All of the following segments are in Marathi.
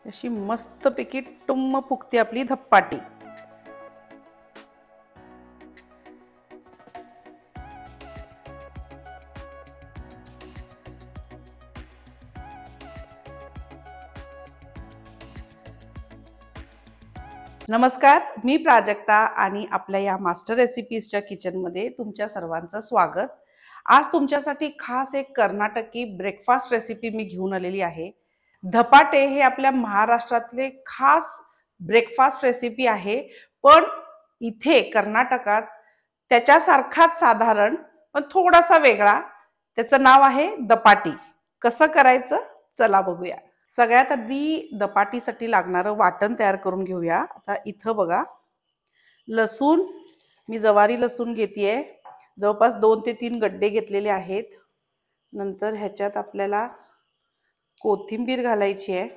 अशी मस्तपैकी टुम्म फुगते आपली धप्पाटी। नमस्कार, मी प्राजक्ता आणि आपल्या या मास्टर रेसिपीजच्या किचनमध्ये तुमच्या सर्वांचं स्वागत। आज तुमच्यासाठी खास एक कर्नाटकी ब्रेकफास्ट रेसिपी मी घेऊन आलेली आहे। धपाटे हे आपल्या महाराष्ट्रातले खास ब्रेकफास्ट रेसिपी आहे, पण इथे कर्नाटकात त्याच्यासारखाच साधारण पण थोडासा वेगळा त्याचं नाव आहे धपाटी। कसं करायचं चला बघूया। सगळ्यात आधी धपाटीसाठी लागणारं वाटण तयार करून घेऊया। आता इथं बघा लसूण, मी जवारी लसूण घेतेय, जवळपास 2 ते 3 गड्डे घेतलेले आहेत। नंतर ह्याच्यात आपल्याला कोथिंबीर घालायची आहे।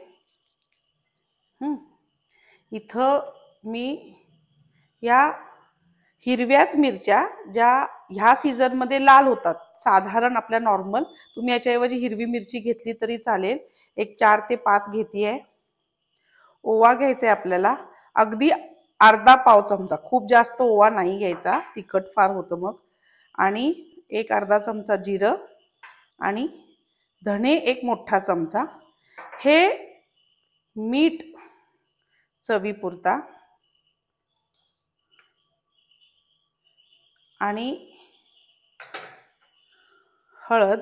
इथं मी या हिरव्याच मिरच्या ज्या ह्या सीझन मध्ये लाल होतात, साधारण आपल्या नॉर्मल, तुम्ही याच्याऐवजी हिरवी मिरची घेतली तरी चालेल। एक 4 ते 5 घेतेय। ओवा घ्यायचा आहे आपल्याला, अगदी अर्धा पाव चमचा, खूप जास्त ओवा नाही घ्यायचा, तिखट फार होतं मग। आणि एक अर्धा चमचा जिरं आणि धणे एक मोठा चमचा। हे मीठ चवीपुरता आणि हळद,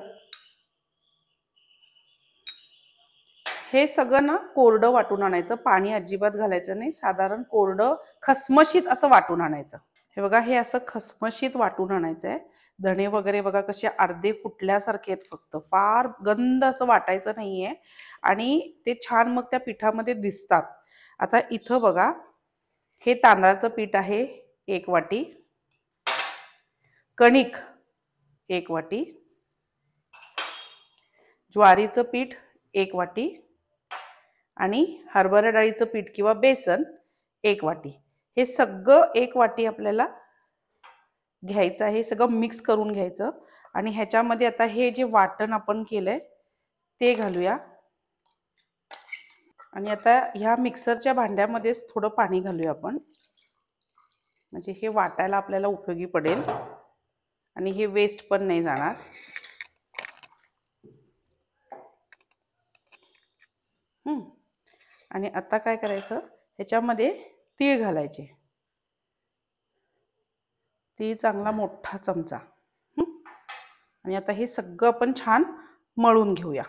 हे सगळं ना कोरडं वाटून आणायचं, पाणी अजिबात घालायचं नाही, साधारण कोरडं खसमशीत असं वाटून आणायचं। हे बघा, हे असं खसमशीत वाटून आणायचं आहे। धणे वगैरे बघा कसे अर्धे फुटल्यासारखे आहेत, फक्त फार गंध असं वाटायचं नाहीये आणि ते छान मग त्या पिठामध्ये दिसतात। आता इथं बघा, हे तांदळाचं पीठ आहे 1 वाटी, कणिक 1 वाटी, ज्वारीचं पीठ 1 वाटी आणि हरभरा डाळीचं पीठ किंवा बेसन 1 वाटी। हे सगळं 1 वाटी आपल्याला घ्यायचं आहे, सगळं मिक्स करून घ्यायचं। आणि ह्याच्यामध्ये आता हे जे वाटण आपण केलंय ते घालूया। आणि आता ह्या मिक्सरच्या भांड्यामध्येच थोडं पाणी घालूया आपण, म्हणजे हे वाटायला आपल्याला उपयोगी पडेल आणि हे वेस्ट पण नाही जाणार। आणि आता काय करायचं, ह्याच्यामध्ये तीळ घालायचे, तीळ चांगला मोठा चमचा। आणि आता हे सगळं आपण छान मळून घेऊया।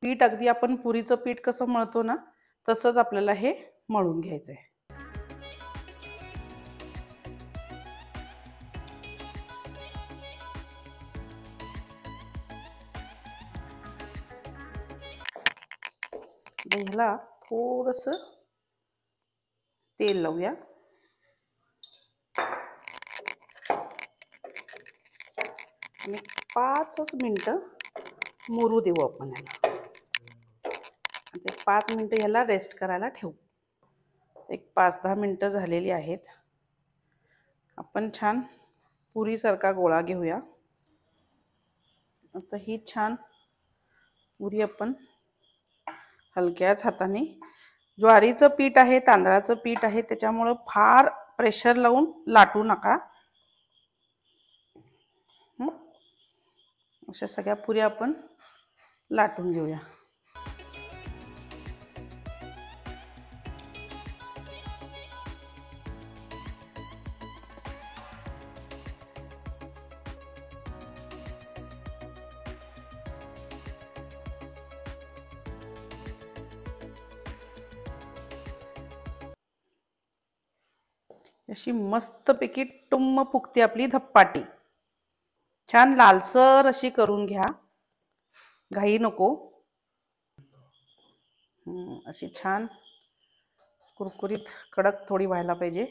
पीठ अगदी आपण पुरीचं पीठ कसं मळतो ना, तसंच आपल्याला हे मळून घ्यायचंय। ह्याला थोडंसं तेल लावूया आणि 5 मिनिटं मुरू देऊ आपण याला। आता 5 मिनिटं ह्याला रेस्ट करायला ठेवू। एक 5-10 मिनिटं झालेली आहेत। आपण छान पुरीसारखा गोळा घेऊया। आता ही छान पुरी आपण हलक्याच हाताने, ज्वारीचं पीठ आहे तांदळाचं पीठ आहे त्याच्यामुळे फार प्रेशर लावून लाटू नका। अशा सगळ्या पुऱ्या आपण लाटून घेऊया। अशी मस्तपैकी टुम्म फुगते आपली धप्पाटी। छान लालसर अशी करून घ्या, घाई नको। अशी छान कुरकुरीत कडक थोडी व्हायला पाहिजे,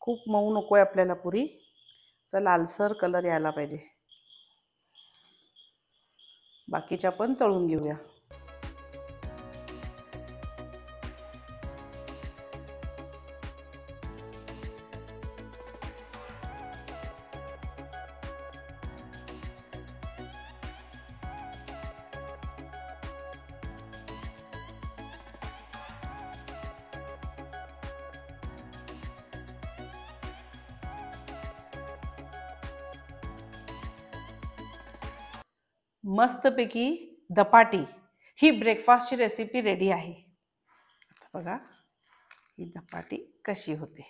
खूप मऊ नकोय आपल्याला पुरी, तर लालसर कलर यायला पाहिजे। बाकीच्या पण तळून घेऊया। मस्तपैकी धपाटी ही ब्रेकफास्टची रेसिपी रेडी आहे. आता बघा ही धपाटी कशी होते.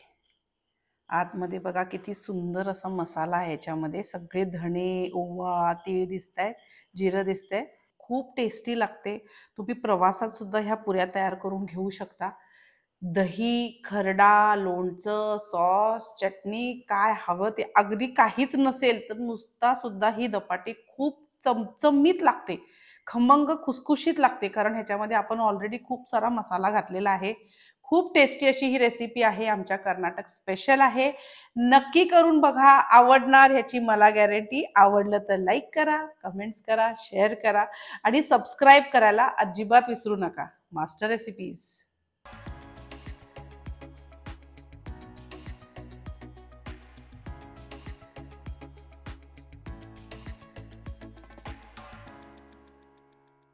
आतमध्ये बघा किती सुंदर असा मसाला आहे. याच्यामध्ये सगळे धणे, ओवा, तीळ दिसत आहेत, जिरं दिसतंय. खूप टेस्टी लागते. तुम्ही प्रवासात सुद्धा ह्या पुऱ्या तयार करून घेऊ शकता. दही, खरडा, लोणचं, सॉस, चटणी काय हवं ते, अगदी काहीच नसेल तर नुसता सुद्धा ही धपाटी खूप चमचमीत लागते. खमंग खुसखुशीत लागते, कारण ह्याच्यामध्ये आपण ऑलरेडी खूप सारा मसाला घातलेला आहे. खूप टेस्टी अशी ही रेसिपी आहे, आमच्या कर्नाटक स्पेशल आहे. नक्की करून बघा, आवडणार ह्याची मला गॅरंटी. आवडलं तर लाईक करा, कमेंट्स करा, शेअर करा आणि सबस्क्राईब करायला अजिबात विसरू नका. Master recipes.